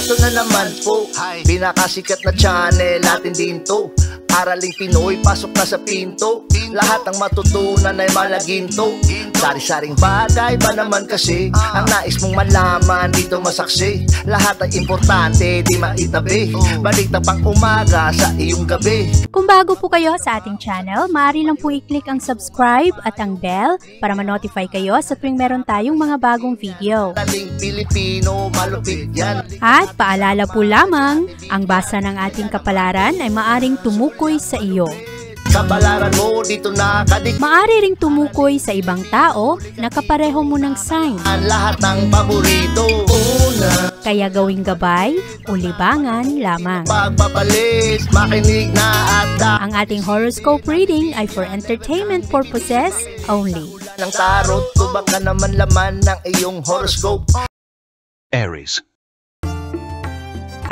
Eto na naman po, pinakasikat na channel natin din to. Araling Pinoy, pasok na sa pinto. Lahat ng matutunan ay malaginto. Sari-saring bagay ba naman kasi ang nais mong malaman dito masaksi. Lahat ay importante, di maitabi. Balik na pang umaga sa iyong gabi. Kung bago po kayo sa ating channel, maaari lang po i-click ang subscribe at ang bell para ma-notify kayo sa tuwing meron tayong mga bagong video. Taling Pilipino, malupit yan. At paalala po lamang, ang basa ng ating kapalaran ay maaring tumukoy sa iyo. Kapalaran mo dito nakadik. Maaari ring tumukoy sa ibang tao na kapareho mo ng sign. Ang lahat ng paborito. Una, Kaya gawing gabay o libangan lamang. pagpapalis, makinig na at Ang ating horoscope reading ay for entertainment purposes only. ng tarot. Tubak ka naman laman ng iyong horoscope. Aries.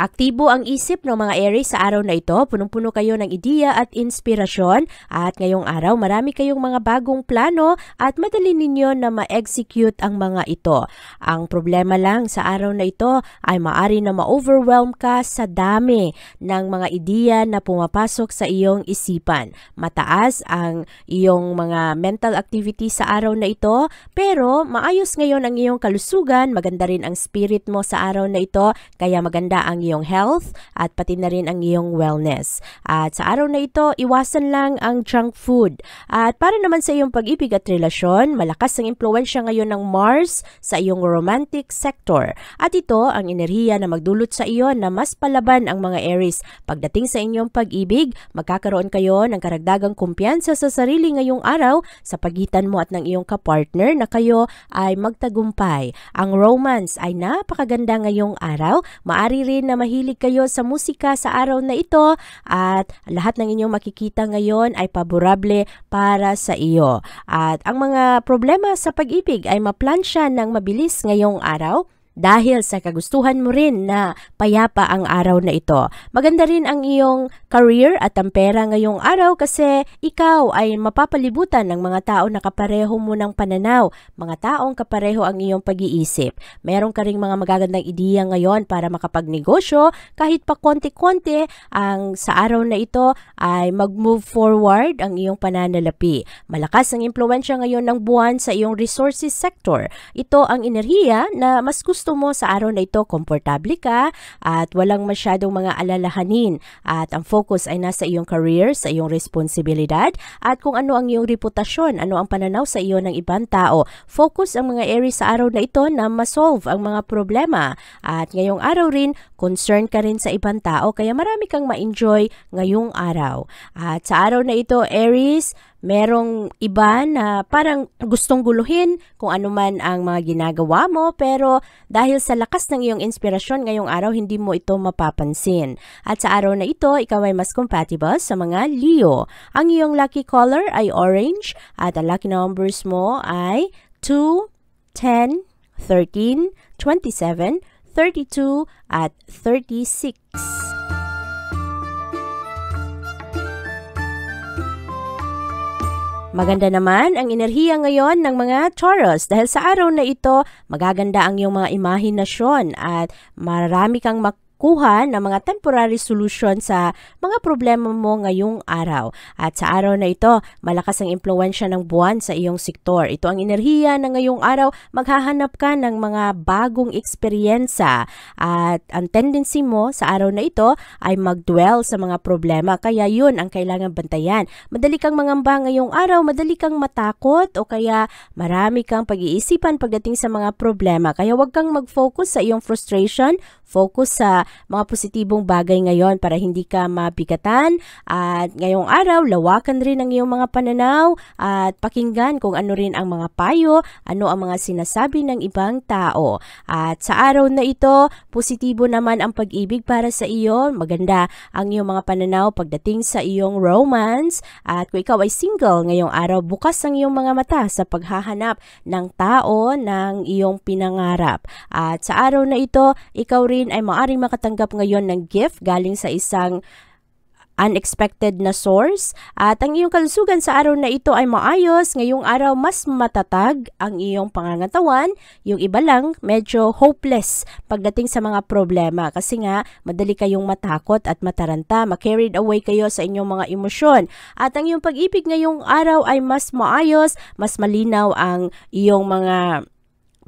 Aktibo ang isip ng mga Aries sa araw na ito, punong-puno kayo ng ideya at inspirasyon at ngayong araw marami kayong mga bagong plano at madali ninyo na ma-execute ang mga ito. Ang problema lang sa araw na ito ay maari na ma-overwhelm ka sa dami ng mga ideya na pumapasok sa iyong isipan. Mataas ang iyong mga mental activity sa araw na ito pero maayos ngayon ang iyong kalusugan, maganda rin ang spirit mo sa araw na ito kaya maganda ang iyong health at pati na rin ang iyong wellness. At sa araw na ito, iwasan lang ang junk food. At para naman sa iyong pag-ibig at relasyon, malakas ang impluwensya ngayon ng Mars sa iyong romantic sector. At ito ang enerhiya na magdulot sa iyo na mas palaban ang mga Aries. Pagdating sa inyong pag-ibig, magkakaroon kayo ng karagdagang kumpiyansa sa sarili ngayong araw sa pagitan mo at ng iyong kapartner na kayo ay magtagumpay. Ang romance ay napakaganda ngayong araw. Maari rin na mahilig kayo sa musika sa araw na ito at lahat ng inyong makikita ngayon ay paborable para sa iyo. At ang mga problema sa pag-ibig ay maplansya ng mabilis ngayong araw dahil sa kagustuhan mo rin na payapa ang araw na ito. Maganda rin ang iyong career at ang pera ngayong araw kasi ikaw ay mapapalibutan ng mga tao na kapareho mo ng pananaw, mga taong kapareho ang iyong pag-iisip. Meron ka ring mga magagandang ideya ngayon para makapagnegosyo kahit pa konti-konti ang sa araw na ito ay mag-move forward ang iyong pananalapi. Malakas ang impluwensya ngayon ng buwan sa iyong resources sector. Ito ang enerhiya na mas gusto mo sa araw na ito, komportable ka at walang masyadong mga alalahanin at ang focus ay nasa iyong career, sa iyong responsibilidad at kung ano ang iyong reputasyon, ano ang pananaw sa iyo ng ibang tao. Focus ang mga Aries sa araw na ito na ma-solve ang mga problema at ngayong araw rin, concern ka rin sa ibang tao kaya marami kang ma-enjoy ngayong araw. At sa araw na ito, Aries, merong iba na parang gustong guluhin kung ano man ang mga ginagawa mo pero dahil sa lakas ng iyong inspirasyon ngayong araw hindi mo ito mapapansin. At sa araw na ito, ikaw ay mas compatible sa mga Leo. Ang iyong lucky color ay orange at ang lucky numbers mo ay 2, 10, 13, 27, 32 at 36. Maganda naman ang enerhiya ngayon ng mga Taurus dahil sa araw na ito magaganda ang iyong mga imahinasyon at marami kang kuha ng mga temporary solution sa mga problema mo ngayong araw. At sa araw na ito, malakas ang impluwensya ng buwan sa iyong sektor. Ito ang enerhiya na ngayong araw, maghahanap ka ng mga bagong eksperyensa. At ang tendency mo sa araw na ito ay mag-dwell sa mga problema. Kaya yun ang kailangan bantayan. Madali kang mangamba ngayong araw, madali kang matakot o kaya marami kang pag-iisipan pagdating sa mga problema. Kaya huwag kang mag-focus sa iyong frustration, focus sa mga positibong bagay ngayon para hindi ka mabigatan at ngayong araw lawakan rin ang iyong mga pananaw at pakinggan kung ano rin ang mga payo, ano ang mga sinasabi ng ibang tao. At sa araw na ito, positibo naman ang pag-ibig para sa iyo, maganda ang iyong mga pananaw pagdating sa iyong romance at kung ikaw ay single ngayong araw, bukas ang iyong mga mata sa paghahanap ng tao ng iyong pinangarap. At sa araw na ito, ikaw rin ay maaaring makatanggap ngayon ng gift galing sa isang unexpected na source. At ang iyong kalusugan sa araw na ito ay maayos. Ngayong araw mas matatag ang iyong pangangatawan. Yung iba lang medyo hopeless pagdating sa mga problema kasi nga madali kayong matakot at mataranta, ma-carried away kayo sa inyong mga emosyon. At ang iyong pag-ibig ngayong araw ay mas maayos, mas malinaw ang iyong mga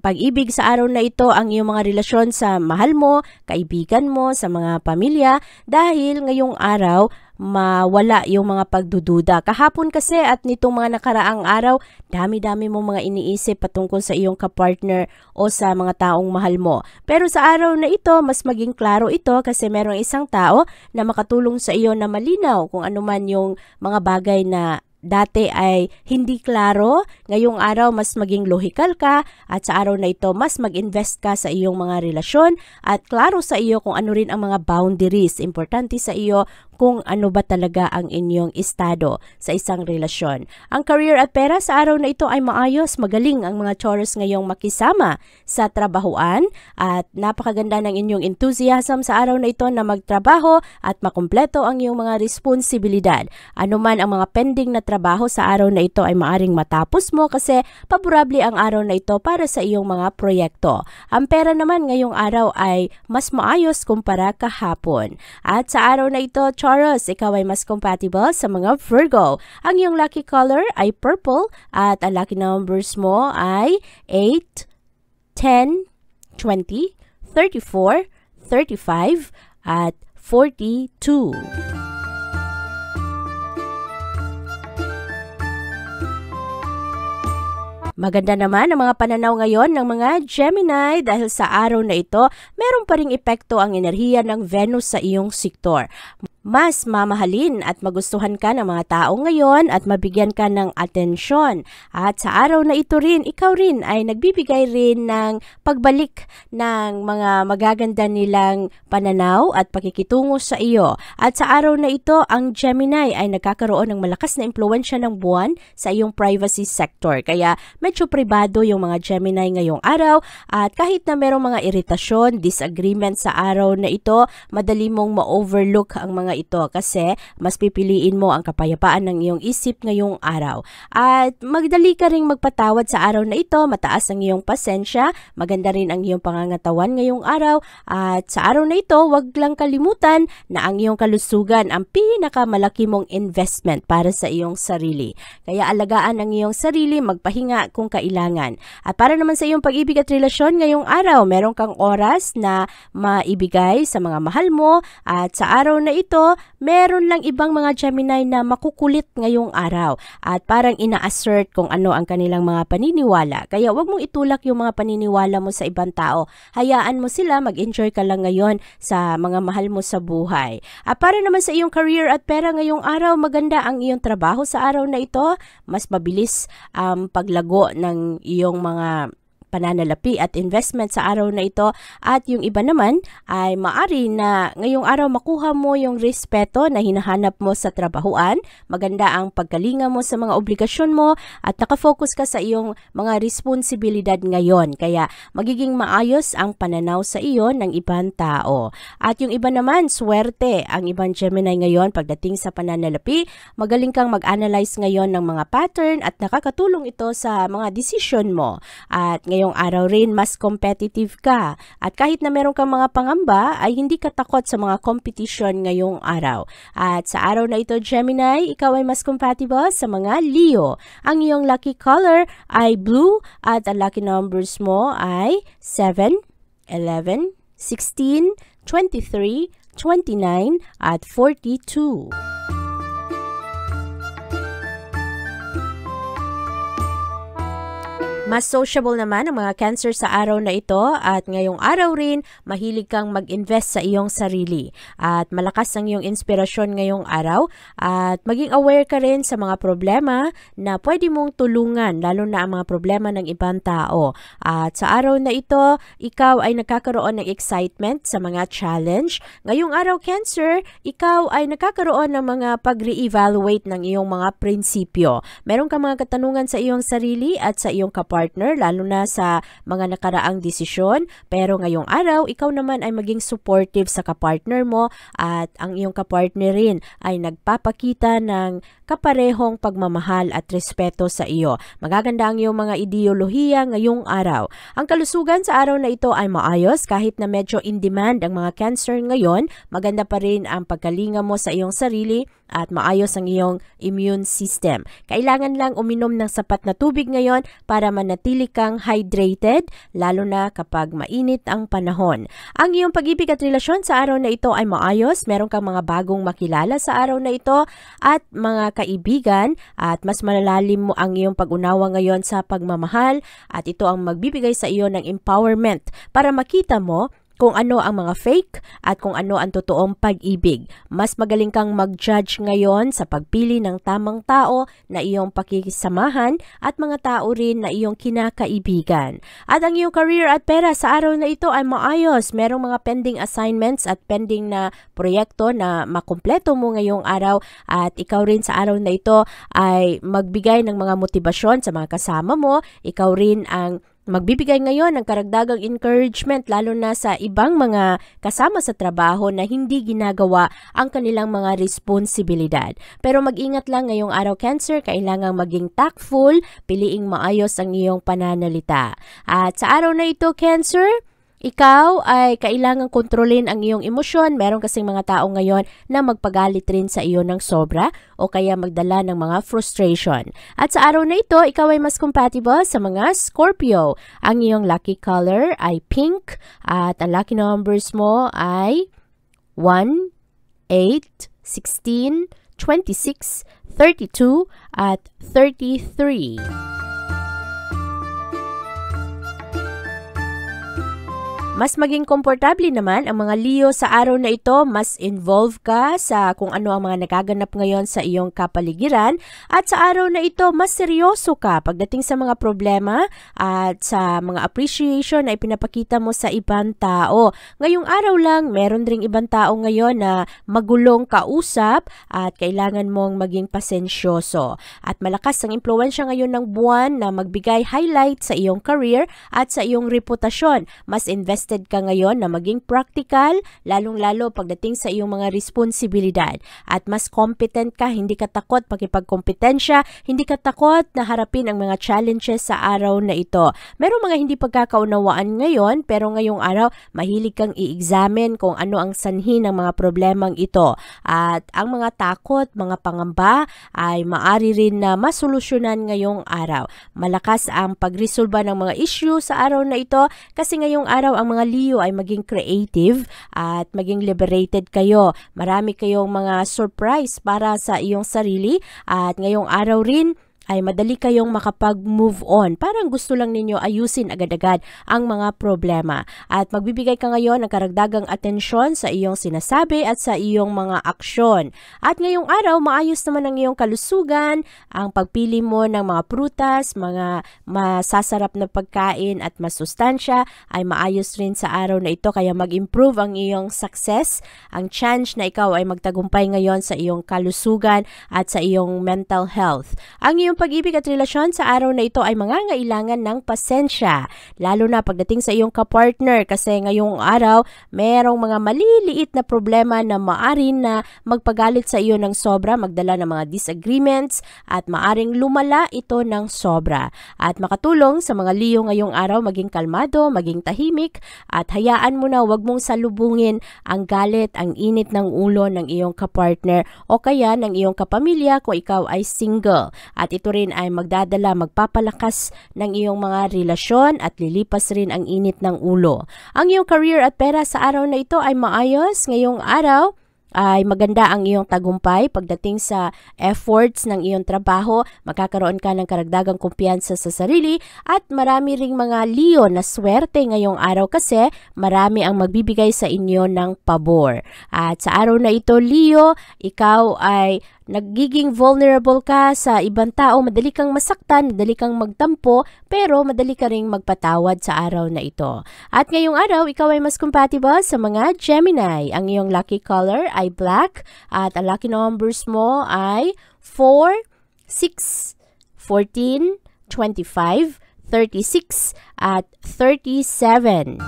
pag-ibig sa araw na ito, ang iyong mga relasyon sa mahal mo, kaibigan mo, sa mga pamilya, dahil ngayong araw, mawala yung mga pagdududa. Kahapon kasi at nitong mga nakaraang araw, dami-dami mo mga iniisip patungkol sa iyong kapartner o sa mga taong mahal mo. Pero sa araw na ito, mas maging klaro ito kasi merong isang tao na makatulong sa iyo na malinaw kung ano man yung mga bagay na dati ay hindi klaro, ngayong araw mas maging logical ka at sa araw na ito mas mag-invest ka sa iyong mga relasyon at klaro sa iyo kung ano rin ang mga boundaries. Importante sa iyo kung ano ba talaga ang inyong estado sa isang relasyon. Ang career at pera sa araw na ito ay maayos, magaling ang mga Taurus ngayong makisama sa trabahuan at napakaganda ng inyong enthusiasm sa araw na ito na magtrabaho at makumpleto ang iyong mga responsibilidad. Ano man ang mga pending na trabaho sa araw na ito ay maaring matapos mo kasi paborable ang araw na ito para sa iyong mga proyekto. Ang pera naman ngayong araw ay mas maayos kumpara kahapon. At sa araw na ito, Taurus, ikaw ay mas compatible sa mga Virgo. Ang iyong lucky color ay purple at ang lucky numbers mo ay 8, 10, 20, 34, 35 at 42. Maganda naman ang mga pananaw ngayon ng mga Gemini dahil sa araw na ito, meron pa ring epekto ang enerhiya ng Venus sa iyong sektor. Mas mamahalin at magustuhan ka ng mga tao ngayon at mabigyan ka ng atensyon. At sa araw na ito rin, ikaw rin ay nagbibigay rin ng pagbalik ng mga magaganda nilang pananaw at pakikitungo sa iyo. At sa araw na ito, ang Gemini ay nagkakaroon ng malakas na impluwensya ng buwan sa iyong privacy sector. Kaya medyo pribado yung mga Gemini ngayong araw at kahit na merong mga iritasyon, disagreement sa araw na ito, madali mong ma-overlook ang mga ito kasi mas pipiliin mo ang kapayapaan ng iyong isip ngayong araw. At magdali ka ring magpatawad sa araw na ito, mataas ang iyong pasensya, maganda rin ang iyong pangangatawan ngayong araw. At sa araw na ito, huwag lang kalimutan na ang iyong kalusugan ang pinakamalaki mong investment para sa iyong sarili. Kaya alagaan ang iyong sarili, magpahinga kung kailangan. At para naman sa iyong pag-ibig at relasyon ngayong araw, meron kang oras na maibigay sa mga mahal mo at sa araw na ito, meron lang ibang mga Gemini na makukulit ngayong araw at parang ina-assert kung ano ang kanilang mga paniniwala. Kaya wag mong itulak yung mga paniniwala mo sa ibang tao. Hayaan mo sila, mag-enjoy ka lang ngayon sa mga mahal mo sa buhay. At para naman sa iyong career at pera ngayong araw, maganda ang iyong trabaho sa araw na ito. Mas mabilis ang paglago ng iyong mga pananalapi at investment sa araw na ito at yung iba naman ay maari na ngayong araw makuha mo yung respeto na hinahanap mo sa trabahuan, maganda ang pagkalinga mo sa mga obligasyon mo at nakafocus ka sa iyong mga responsibilidad ngayon kaya magiging maayos ang pananaw sa iyo ng ibang tao. At yung iba naman, swerte ang ibang Gemini ngayon pagdating sa pananalapi, magaling kang mag-analyze ngayon ng mga pattern at nakakatulong ito sa mga decision mo at ngayong araw rin mas competitive ka at kahit na meron kang mga pangamba ay hindi ka takot sa mga competition ngayong araw. At sa araw na ito Gemini, ikaw ay mas compatible sa mga Leo. Ang iyong lucky color ay blue at ang lucky numbers mo ay 7, 11, 16, 23, 29 at 42. Mas sociable naman ang mga Cancer sa araw na ito at ngayong araw rin mahilig kang mag-invest sa iyong sarili at malakas ang iyong inspirasyon ngayong araw at maging aware ka rin sa mga problema na pwede mong tulungan lalo na ang mga problema ng ibang tao. At sa araw na ito, ikaw ay nagkakaroon ng excitement sa mga challenge. Ngayong araw Cancer, ikaw ay nagkakaroon ng mga pag-re-evaluate ng iyong mga prinsipyo. Meron kang mga katanungan sa iyong sarili at sa iyong kapartner partner, lalo na sa mga nakaraang desisyon. Pero ngayong araw, ikaw naman ay maging supportive sa kapartner mo at ang iyong kapartner rin ay nagpapakita ng kaparehong pagmamahal at respeto sa iyo. Magaganda ang iyong mga ideolohiya ngayong araw. Ang kalusugan sa araw na ito ay maayos kahit na medyo in demand ang mga Cancer ngayon. Maganda pa rin ang pagkalinga mo sa iyong sarili at maayos ang iyong immune system. Kailangan lang uminom ng sapat na tubig ngayon para manatili kang hydrated, lalo na kapag mainit ang panahon. Ang iyong pag-ibig at relasyon sa araw na ito ay maayos. Meron kang mga bagong makilala sa araw na ito at mga kaibigan at mas malalalim mo ang iyong pag-unawa ngayon sa pagmamahal at ito ang magbibigay sa iyo ng empowerment para makita mo kung ano ang mga fake at kung ano ang totoong pag-ibig. Mas magaling kang mag-judge ngayon sa pagpili ng tamang tao na iyong pakikisamahan at mga tao rin na iyong kinakaibigan. At ang iyong career at pera sa araw na ito ay maayos. Merong mga pending assignments at pending na proyekto na makumpleto mo ngayong araw at ikaw rin sa araw na ito ay magbigay ng mga motibasyon sa mga kasama mo. Ikaw rin ang magbibigay ngayon ng karagdagang encouragement lalo na sa ibang mga kasama sa trabaho na hindi ginagawa ang kanilang mga responsibilidad. Pero mag-ingat lang ngayong araw Cancer, kailangang maging tactful, piliing maayos ang iyong pananalita. At sa araw na ito Cancer, ikaw ay kailangang kontrolin ang iyong emosyon. Meron kasing mga tao ngayon na magpagalit rin sa iyo ng sobra o kaya magdala ng mga frustration. At sa araw na ito, ikaw ay mas compatible sa mga Scorpio. Ang iyong lucky color ay pink at ang lucky numbers mo ay 1, 8, 16, 26, 32 at 33. Mas maging komportable naman ang mga Leo sa araw na ito, mas involved ka sa kung ano ang mga nagaganap ngayon sa iyong kapaligiran at sa araw na ito, mas seryoso ka pagdating sa mga problema at sa mga appreciation na ipinapakita mo sa ibang tao. Ngayong araw lang, meron ring ibang tao ngayon na magulong kausap at kailangan mong maging pasensyoso. At malakas ang impluwensya ngayon ng buwan na magbigay highlight sa iyong career at sa iyong reputasyon. Mas invested ka ngayon na maging practical, lalong-lalo pagdating sa iyong mga responsibilidad. At mas competent ka, hindi ka takot pakipagkompetensya, hindi ka takot na harapin ang mga challenges sa araw na ito. Merong mga hindi pagkakaunawaan ngayon, pero ngayong araw, mahilig kang i-examine kung ano ang sanhi ng mga problemang ito. At ang mga takot, mga pangamba, ay maari rin na masolusyonan ngayong araw. Malakas ang pagresolba ng mga issue sa araw na ito, kasi ngayong araw ang mga Leo ay maging creative at maging liberated kayo. Marami kayong mga surprise para sa iyong sarili at ngayong araw rin ay madali kayong makapag-move on. Parang gusto lang ninyo ayusin agad-agad ang mga problema. At magbibigay ka ngayon ng karagdagang atensyon sa iyong sinasabi at sa iyong mga aksyon. At ngayong araw, maayos naman ang iyong kalusugan, ang pagpili mo ng mga prutas, mga masasarap na pagkain at masustansya ay maayos rin sa araw na ito. Kaya mag-improve ang iyong success, ang chance na ikaw ay magtagumpay ngayon sa iyong kalusugan at sa iyong mental health. Ang iyong pag-ibig at relasyon sa araw na ito ay mangangailangan ng pasensya, lalo na pagdating sa iyong kapartner kasi ngayong araw merong mga maliliit na problema na maaring na magpagalit sa iyo ng sobra, magdala ng mga disagreements at maaring lumala ito ng sobra. At makatulong sa mga Leo ngayong araw maging kalmado, maging tahimik at hayaan mo na wag mong salubungin ang galit, ang init ng ulo ng iyong kapartner o kaya ng iyong kapamilya kung ikaw ay single. At ito rin ay magdadala, magpapalakas ng iyong mga relasyon at lilipas rin ang init ng ulo. Ang iyong career at pera sa araw na ito ay maayos. Ngayong araw ay maganda ang iyong tagumpay pagdating sa efforts ng iyong trabaho, magkakaroon ka ng karagdagang kumpiyansa sa sarili at marami ring mga Leo na swerte ngayong araw kasi marami ang magbibigay sa inyo ng pabor. At sa araw na ito Leo, ikaw ay nagiging vulnerable ka sa ibang tao, madali kang masaktan, madali kang magtampo, pero madali ka ring magpatawad sa araw na ito. At ngayong araw, ikaw ay mas compatible sa mga Gemini. Ang iyong lucky color ay black at ang lucky numbers mo ay 4, 6, 14, 25, 36 at 37.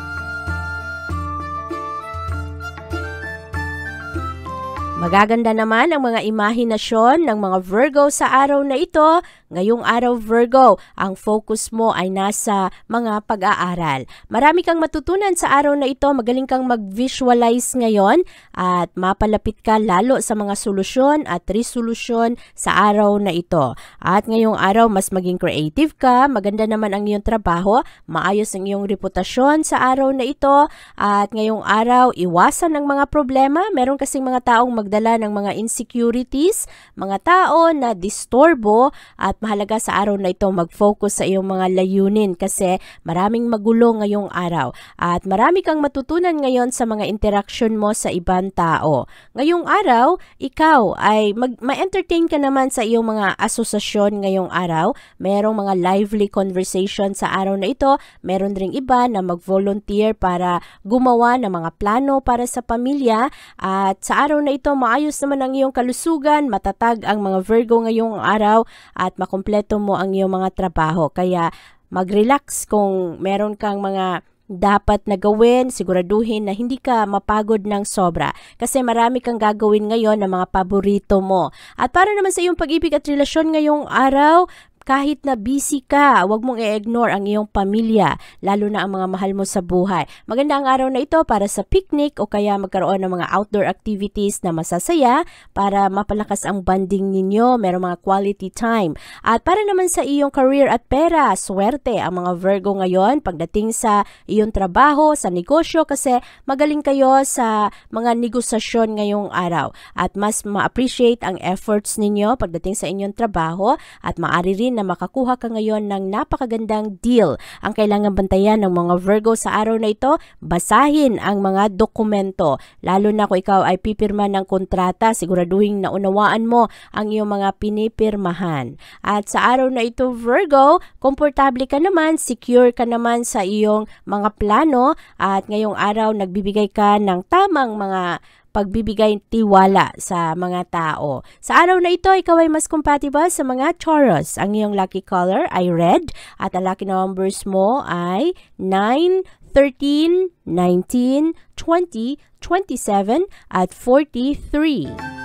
Magaganda naman ang mga imahinasyon ng mga Virgo sa araw na ito. Ngayong araw Virgo, ang focus mo ay nasa mga pag-aaral. Marami kang matutunan sa araw na ito, magaling kang mag-visualize ngayon at mapalapit ka lalo sa mga solusyon at resolusyon sa araw na ito. At ngayong araw, mas maging creative ka, maganda naman ang iyong trabaho, maayos ang iyong reputasyon sa araw na ito. At ngayong araw, iwasan ng mga problema. Meron kasing mga taong magdala ng mga insecurities, mga tao na disturbo, at mahalaga sa araw na ito mag-focus sa iyong mga layunin kasi maraming magulo ngayong araw at marami kang matutunan ngayon sa mga interaction mo sa ibang tao. Ngayong araw, ikaw ay ma-entertain ka naman sa iyong mga asosasyon ngayong araw. Merong mga lively conversation sa araw na ito. Meron ring iba na mag-volunteer para gumawa ng mga plano para sa pamilya at sa araw na ito maayos naman ang iyong kalusugan, matatag ang mga Virgo ngayong araw at makumpleto mo ang iyong mga trabaho. Kaya mag-relax kung meron kang mga dapat na gawin, siguraduhin na hindi ka mapagod ng sobra kasi marami kang gagawin ngayon na mga paborito mo. At para naman sa iyong pag-ibig at relasyon ngayong araw, kahit na busy ka, huwag mong i-ignore ang iyong pamilya, lalo na ang mga mahal mo sa buhay. Maganda ang araw na ito para sa picnic o kaya magkaroon ng mga outdoor activities na masasaya para mapalakas ang bonding ninyo, merong mga quality time. At para naman sa iyong career at pera, swerte ang mga Virgo ngayon pagdating sa iyong trabaho, sa negosyo kasi magaling kayo sa mga negosasyon ngayong araw. At mas ma-appreciate ang efforts ninyo pagdating sa inyong trabaho at maaari rin na makakuha ka ngayon ng napakagandang deal. Ang kailangan bantayan ng mga Virgo sa araw na ito, basahin ang mga dokumento. Lalo na kung ikaw ay pipirma ng kontrata, siguraduhin na unawaan mo ang iyong mga pinipirmahan. At sa araw na ito, Virgo, komportable ka naman, secure ka naman sa iyong mga plano at ngayong araw nagbibigay ka ng tamang mga pagbibigay tiwala sa mga tao. Sa araw na ito, ikaw ay mas compatible sa mga Taurus. Ang iyong lucky color ay red at ang lucky numbers mo ay 9, 13, 19, 20, 27 at 43.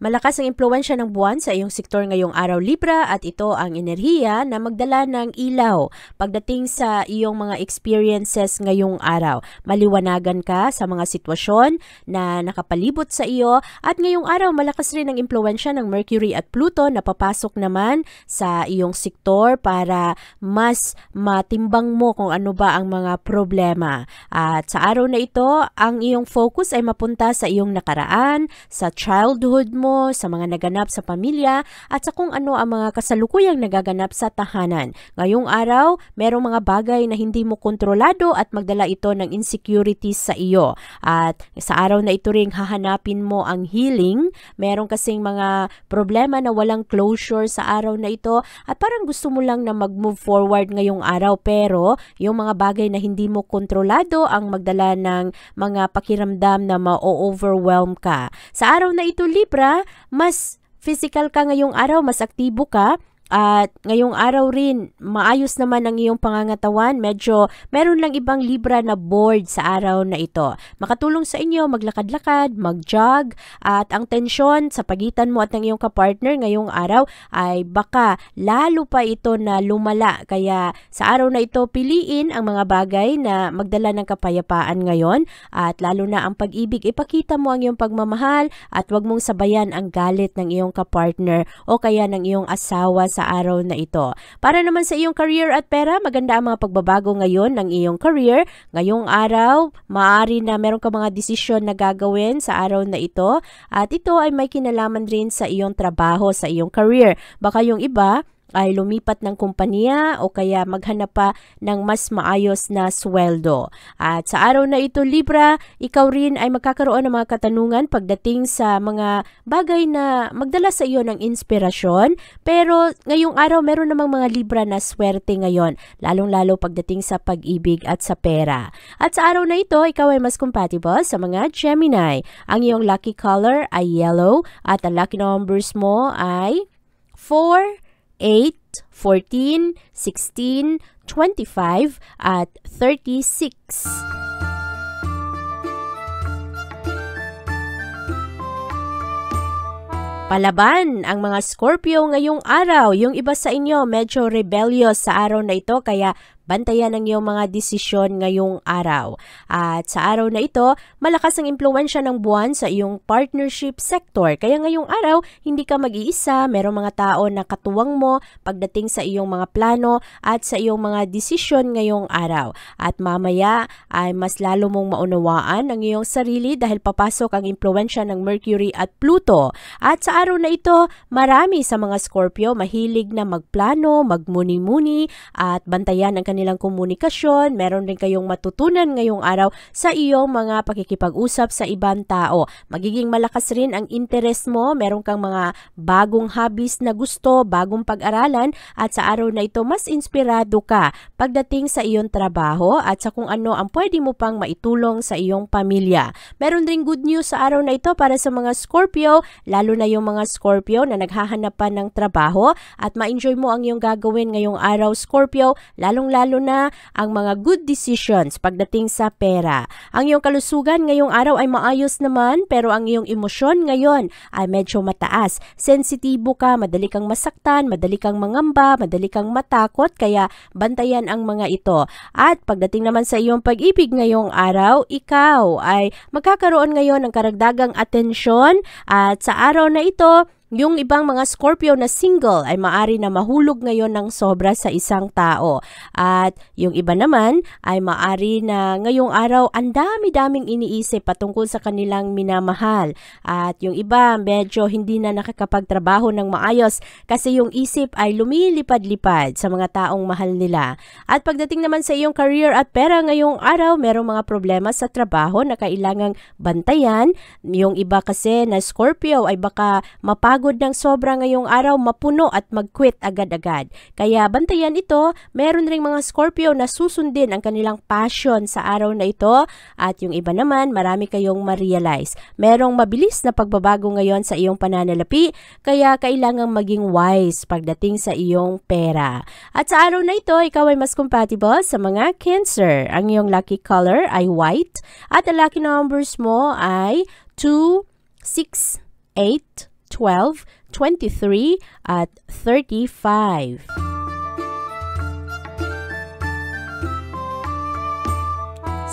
Malakas ang impluwensya ng buwan sa iyong sektor ngayong araw Libra at ito ang enerhiya na magdala ng ilaw pagdating sa iyong mga experiences ngayong araw. Maliwanagan ka sa mga sitwasyon na nakapalibot sa iyo at ngayong araw malakas rin ang impluwensya ng Mercury at Pluto na papasok naman sa iyong sektor para mas matimbang mo kung ano ba ang mga problema. At sa araw na ito, ang iyong focus ay mapunta sa iyong nakaraan, sa childhood mo, sa mga naganap sa pamilya at sa kung ano ang mga kasalukuyang nagaganap sa tahanan. Ngayong araw, merong mga bagay na hindi mo kontrolado at magdala ito ng insecurities sa iyo. At sa araw na ito ring hahanapin mo ang healing. Meron kasing mga problema na walang closure sa araw na ito at parang gusto mo lang na mag-move forward ngayong araw pero yung mga bagay na hindi mo kontrolado ang magdala ng mga pakiramdam na ma-overwhelm ka. Sa araw na ito, Libra, mas physical ka ngayong araw, mas aktibo ka. At ngayong araw rin, maayos naman ang iyong pangangatawan. Medyo meron lang ibang Libra na bored sa araw na ito. Makatulong sa inyo maglakad-lakad, mag-jog, at ang tensyon sa pagitan mo at ng iyong kapartner ngayong araw ay baka lalo pa ito na lumala. Kaya sa araw na ito, piliin ang mga bagay na magdala ng kapayapaan ngayon at lalo na ang pag-ibig. Ipakita mo ang iyong pagmamahal at huwag mong sabayan ang galit ng iyong kapartner o kaya ng iyong asawa sa araw na ito. Para naman sa iyong career at pera, maganda ang mga pagbabago ngayon ng iyong career. Ngayong araw, maaari na meron ka mga desisyon na gagawin sa araw na ito at ito ay may kinalaman rin sa iyong trabaho, sa iyong career. Baka yung iba, ay lumipat ng kumpanya o kaya maghanap pa ng mas maayos na sweldo. At sa araw na ito, Libra, ikaw rin ay magkakaroon ng mga katanungan pagdating sa mga bagay na magdala sa iyo ng inspirasyon. Pero ngayong araw, meron namang mga Libra na swerte ngayon, lalong-lalo pagdating sa pag-ibig at sa pera. At sa araw na ito, ikaw ay mas compatible sa mga Gemini. Ang iyong lucky color ay yellow at ang lucky numbers mo ay 4, 8, 14, 16, 25, at 36. Palaban ang mga Scorpio ngayong araw. Yung iba sa inyo medyo rebellious sa araw na ito kaya bantayan ang iyong mga desisyon ngayong araw. At sa araw na ito, malakas ang impluwensya ng buwan sa iyong partnership sector. Kaya ngayong araw, hindi ka mag-iisa. Merong mga tao na katuwang mo pagdating sa iyong mga plano at sa iyong mga desisyon ngayong araw. At mamaya ay mas lalo mong maunawaan ang iyong sarili dahil papasok ang impluwensya ng Mercury at Pluto. At sa araw na ito, marami sa mga Scorpio mahilig na magplano, magmuni-muni at bantayan ang kanilang komunikasyon. Meron rin kayong matutunan ngayong araw sa iyong mga pakikipag-usap sa ibang tao. Magiging malakas rin ang interest mo. Meron kang mga bagong hobbies na gusto, bagong pag-aralan at sa araw na ito mas inspirado ka pagdating sa iyong trabaho at sa kung ano ang pwede mo pang maitulong sa iyong pamilya. Meron rin good news sa araw na ito para sa mga Scorpio, lalo na yung mga Scorpio na naghahanap pa ng trabaho at ma-enjoy mo ang iyong gagawin ngayong araw, Scorpio, lalong-lalo na ang mga good decisions pagdating sa pera. Ang iyong kalusugan ngayong araw ay maayos naman pero ang iyong emosyon ngayon ay medyo mataas. Sensitibo ka, madali kang masaktan, madali kang mangamba, madali kang matakot kaya bantayan ang mga ito. At pagdating naman sa iyong pag-ibig ngayong araw, ikaw ay magkakaroon ngayon ng karagdagang atensyon at sa araw na ito, yung ibang mga Scorpio na single ay maari na mahulog ngayon ng sobra sa isang tao. At yung iba naman ay maari na ngayong araw ang dami-daming iniisip patungkol sa kanilang minamahal. At yung iba medyo hindi na nakakapagtrabaho ng maayos kasi yung isip ay lumilipad-lipad sa mga taong mahal nila. At pagdating naman sa iyong career at pera ngayong araw, merong mga problema sa trabaho na kailangang bantayan. Yung iba kasi na Scorpio ay baka mapagod ng sobra ngayong araw, mapuno at mag-quit agad-agad. Kaya bantayan ito, meron ring mga Scorpio na susundin ang kanilang passion sa araw na ito at yung iba naman, marami kayong ma-realize. Merong mabilis na pagbabago ngayon sa iyong pananalapi, kaya kailangang maging wise pagdating sa iyong pera. At sa araw na ito, ikaw ay mas compatible sa mga Cancer. Ang iyong lucky color ay white at ang lucky numbers mo ay 2, 6, 8, 12, 23, at 35.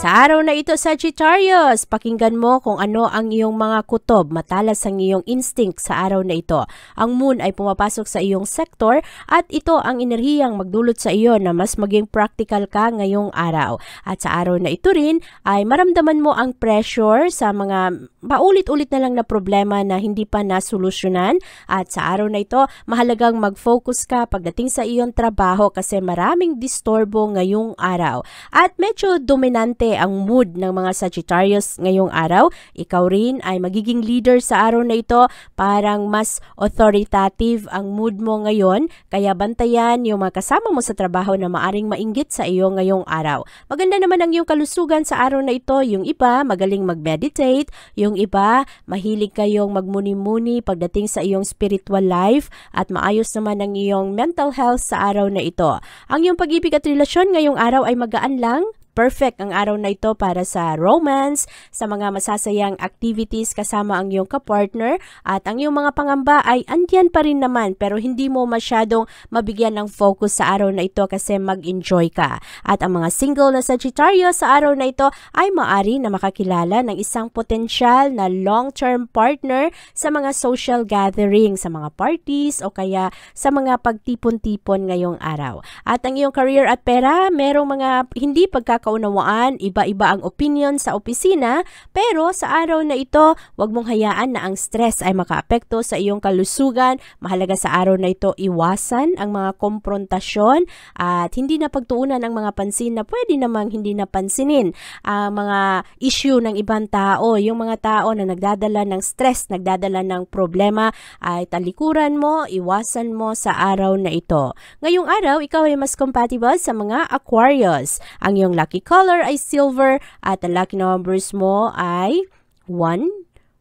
Sa araw na ito, Sagittarius, pakinggan mo kung ano ang iyong mga kutob, matalas ang iyong instinct sa araw na ito. Ang moon ay pumapasok sa iyong sector at ito ang enerhiyang magdulot sa iyo na mas maging practical ka ngayong araw. At sa araw na ito rin ay maramdaman mo ang pressure sa mga paulit-ulit na lang na problema na hindi pa nasolusyonan. At sa araw na ito, mahalagang mag-focus ka pagdating sa iyong trabaho kasi maraming disturbo ngayong araw. At medyo dominante ang mood ng mga Sagittarius ngayong araw. Ikaw rin ay magiging leader sa araw na ito. Parang mas authoritative ang mood mo ngayon. Kaya bantayan yung mga kasama mo sa trabaho na maaring mainggit sa iyo ngayong araw. Maganda naman ang iyong kalusugan sa araw na ito. Yung iba magaling mag-meditate. Yung iba mahilig kayong magmuni-muni pagdating sa iyong spiritual life. At maayos naman ang iyong mental health sa araw na ito. Ang iyong pag-ibig at relasyon ngayong araw ay magaan lang. Perfect ang araw na ito para sa romance, sa mga masasayang activities kasama ang iyong kapartner at ang iyong mga pangamba ay andyan pa rin naman pero hindi mo masyadong mabigyan ng focus sa araw na ito kasi mag-enjoy ka. At ang mga single na Sagittarius sa araw na ito ay maari na makakilala ng isang potensyal na long-term partner sa mga social gathering, sa mga parties o kaya sa mga pagtipon-tipon ngayong araw. At ang iyong career at pera, merong mga hindi pagkakaroon pagkakaunawaan, iba-iba ang opinion sa opisina, pero sa araw na ito, huwag mong hayaan na ang stress ay makaapekto sa iyong kalusugan. Mahalaga sa araw na ito, iwasan ang mga komprontasyon at hindi na pagtuunan ang mga pansin na pwede namang hindi napansinin ang mga issue ng ibang tao. Yung mga tao na nagdadala ng stress, nagdadala ng problema, ay talikuran mo, iwasan mo sa araw na ito. Ngayong araw, ikaw ay mas compatible sa mga Aquarius. Ang iyong lucky color ay silver at ang lucky numbers mo ay 1,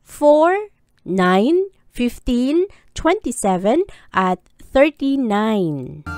4, 9, 15, 27 at 39.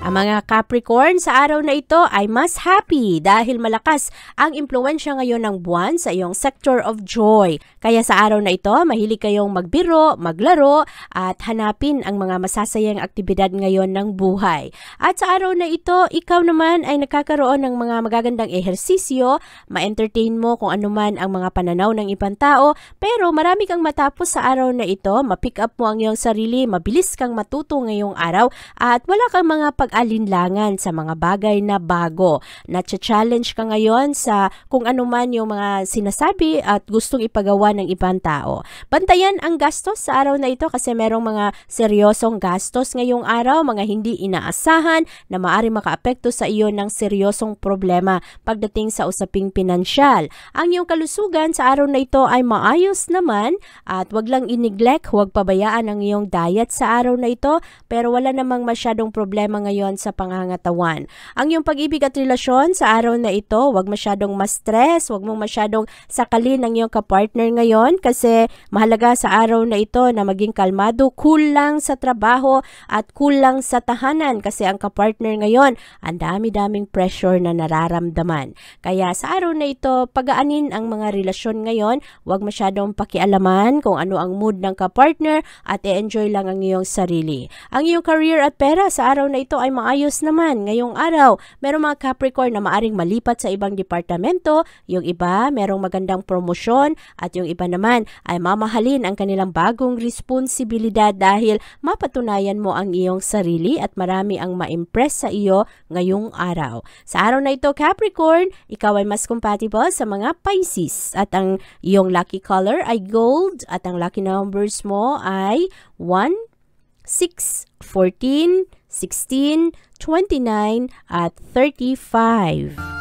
Ang mga Capricorn sa araw na ito ay mas happy dahil malakas ang impluwensya ngayon ng buwan sa iyong sector of joy. Kaya sa araw na ito, mahilig kayong magbiro, maglaro at hanapin ang mga masasayang aktibidad ngayon ng buhay. At sa araw na ito, ikaw naman ay nagkakaroon ng mga magagandang ehersisyo, ma-entertain mo kung ano man ang mga pananaw ng ibang tao, pero marami kang matapos sa araw na ito, ma-pick up mo ang iyong sarili, mabilis kang matuto ngayong araw at wala kang mga alinlangan sa mga bagay na bago. Natcha-challenge ka ngayon sa kung ano man yung mga sinasabi at gustong ipagawa ng ibang tao. Bantayan ang gastos sa araw na ito kasi merong mga seryosong gastos ngayong araw, mga hindi inaasahan na maaari makaapekto sa iyo ng seryosong problema pagdating sa usaping pinansyal. Ang iyong kalusugan sa araw na ito ay maayos naman at wag lang i-neglect, huwag pabayaan ang iyong diet sa araw na ito, pero wala namang masyadong problema ngayon sa pangangatawan. Ang iyong pag-ibig at relasyon sa araw na ito, huwag masyadong ma-stress, huwag mong masyadong sakalin ang iyong kapartner ngayon kasi mahalaga sa araw na ito na maging kalmado, cool lang sa trabaho at cool lang sa tahanan kasi ang kapartner ngayon, ang dami-daming pressure na nararamdaman. Kaya sa araw na ito, pagaanin ang mga relasyon ngayon, huwag masyadong pakialaman kung ano ang mood ng kapartner at i-enjoy lang ang iyong sarili. Ang iyong career at pera sa araw na ito ay maayos naman ngayong araw. Merong mga Capricorn na maaring malipat sa ibang departamento, yung iba merong magandang promosyon at yung iba naman ay mamahalin ang kanilang bagong responsibilidad dahil mapatunayan mo ang iyong sarili at marami ang ma-impress sa iyo ngayong araw. Sa araw na ito Capricorn, ikaw ay mas compatible sa mga Pisces at ang iyong lucky color ay gold at ang lucky numbers mo ay 1, 6, 14, 16, 29 at 35.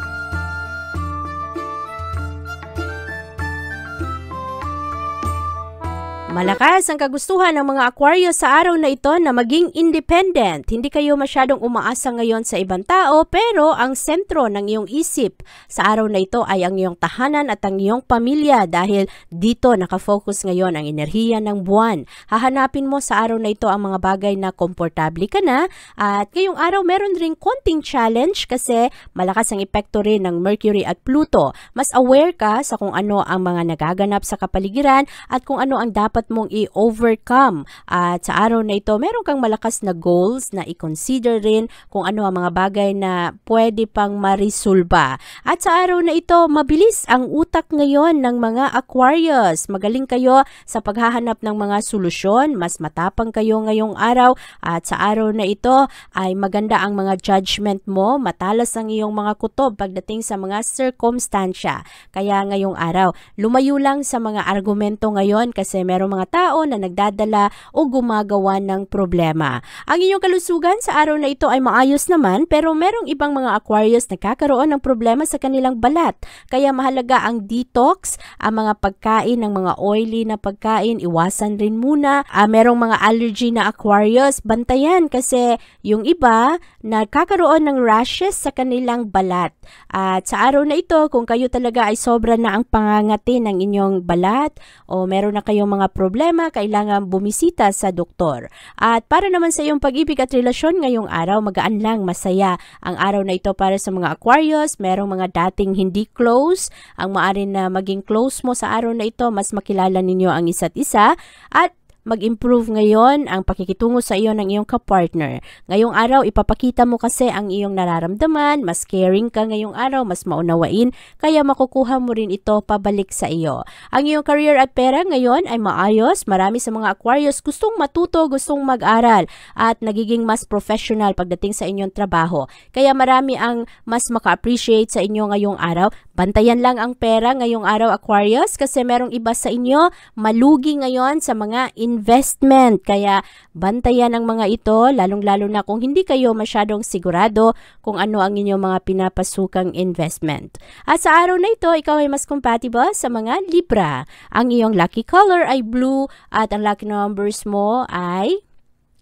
Malakas ang kagustuhan ng mga Aquarius sa araw na ito na maging independent. Hindi kayo masyadong umaasa ngayon sa ibang tao pero ang sentro ng iyong isip sa araw na ito ay ang iyong tahanan at ang iyong pamilya dahil dito nakafocus ngayon ang enerhiya ng buwan. Hahanapin mo sa araw na ito ang mga bagay na komportable ka na at ngayong araw meron ring konting challenge kasi malakas ang epekto rin ng Mercury at Pluto. Mas aware ka sa kung ano ang mga nagaganap sa kapaligiran at kung ano ang dapat mong i-overcome. At sa araw na ito, meron kang malakas na goals na i-consider rin kung ano ang mga bagay na pwede pang marisolba. At sa araw na ito, mabilis ang utak ngayon ng mga Aquarius. Magaling kayo sa paghahanap ng mga solusyon, mas matapang kayo ngayong araw at sa araw na ito ay maganda ang mga judgment mo, matalas ang iyong mga kutob pagdating sa mga circumstansya. Kaya ngayong araw, lumayo lang sa mga argumento ngayon kasi merong mga tao na nagdadala o gumagawa ng problema. Ang inyong kalusugan sa araw na ito ay maayos naman pero merong ibang mga Aquarius na nagkakaroon ng problema sa kanilang balat. Kaya mahalaga ang detox, ang mga pagkain ng mga oily na pagkain, iwasan rin muna. Merong mga allergy na Aquarius, bantayan kasi yung iba nagkakaroon ng rashes sa kanilang balat. At sa araw na ito, kung kayo talaga ay sobra na ang pangangati ng inyong balat o meron na kayong mga problema, kailangan bumisita sa doktor. At para naman sa iyong pag-ibig at relasyon ngayong araw, magaan lang, masaya ang araw na ito para sa mga Aquarius. Merong mga dating hindi close, ang maaari na maging close mo sa araw na ito, mas makilala ninyo ang isa't isa at mag-improve ngayon ang pakikitungo sa iyo ng iyong kapartner. Ngayong araw, ipapakita mo kasi ang iyong nararamdaman, mas caring ka ngayong araw, mas maunawain, kaya makukuha mo rin ito pabalik sa iyo. Ang iyong career at pera ngayon ay maayos. Marami sa mga Aquarius gustong matuto, gustong mag-aral, at nagiging mas professional pagdating sa inyong trabaho. Kaya marami ang mas maka-appreciate sa inyo ngayong araw. Bantayan lang ang pera ngayong araw, Aquarius, kasi merong iba sa inyo malugi ngayon sa mga investment. Kaya bantayan ang mga ito, lalong-lalo na kung hindi kayo masyadong sigurado kung ano ang inyong mga pinapasukang investment. At sa araw na ito, ikaw ay mas compatible sa mga Libra. Ang iyong lucky color ay blue at ang lucky numbers mo ay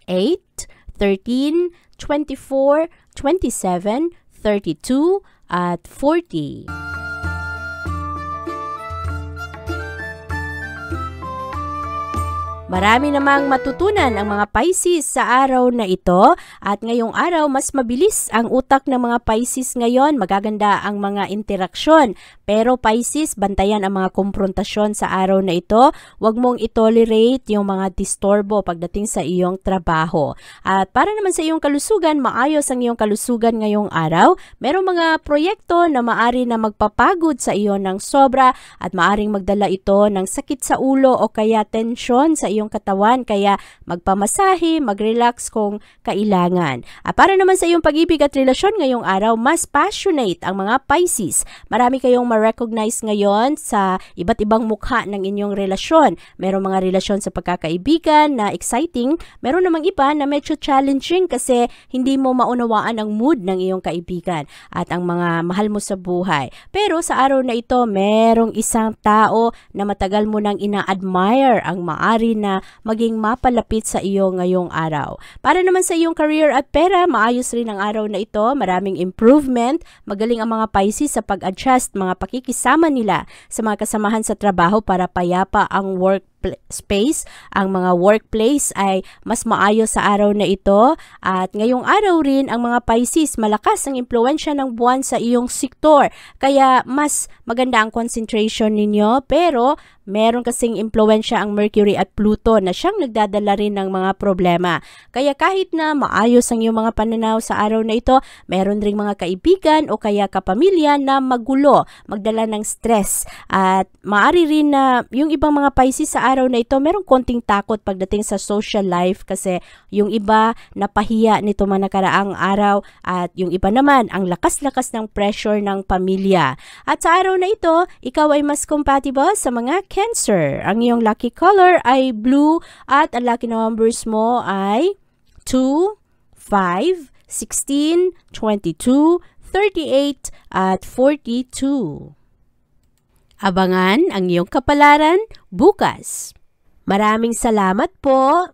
8, 13, 24, 27, 32, at 40. Marami namang matutunan ang mga Pisces sa araw na ito, at ngayong araw mas mabilis ang utak ng mga Pisces ngayon, magaganda ang mga interaksyon. Pero Pisces, bantayan ang mga komprontasyon sa araw na ito. Huwag mong itolerate yung mga disturbo pagdating sa iyong trabaho. At para naman sa iyong kalusugan, maayos ang iyong kalusugan ngayong araw. Merong mga proyekto na maari na magpapagod sa iyo ng sobra at maaring magdala ito ng sakit sa ulo o kaya tensyon sa iyong katawan, kaya magpamasahe, mag-relax kung kailangan. At para naman sa iyong pag-ibig at relasyon ngayong araw, mas passionate ang mga Pisces. Marami kayong ma-recognize ngayon sa iba't ibang mukha ng inyong relasyon. Merong mga relasyon sa pagkakaibigan na exciting, meron namang iba na medyo challenging kasi hindi mo maunawaan ang mood ng iyong kaibigan at ang mga mahal mo sa buhay. Pero sa araw na ito, merong isang tao na matagal mo nang ina-admire ang maari na maging mapalapit sa iyo ngayong araw. Para naman sa iyong career at pera, maayos rin ang araw na ito. Maraming improvement. Magaling ang mga Pisces sa pag-adjust, mga pakikisama nila sa mga kasamahan sa trabaho para payapa ang work space. Ang mga workplace ay mas maayos sa araw na ito, at ngayong araw rin ang mga Pisces, malakas ang impluwensya ng buwan sa iyong sektor, kaya mas maganda ang concentration ninyo. Pero meron kasing impluwensya ang Mercury at Pluto na siyang nagdadala rin ng mga problema. Kaya kahit na maayos ang iyong mga pananaw sa araw na ito, meron ring mga kaibigan o kaya kapamilya na magulo, magdala ng stress, at maari rin na yung ibang mga Pisces sa araw na ito merong konting takot pagdating sa social life kasi yung iba napahiya nito man nakaraang araw, at yung iba naman ang lakas-lakas ng pressure ng pamilya. At sa araw na ito, ikaw ay mas compatible sa mga Cancer. Ang iyong lucky color ay blue at ang lucky numbers mo ay 2, 5, 16, 22, 38, at 42. Abangan ang iyong kapalaran bukas. Maraming salamat po.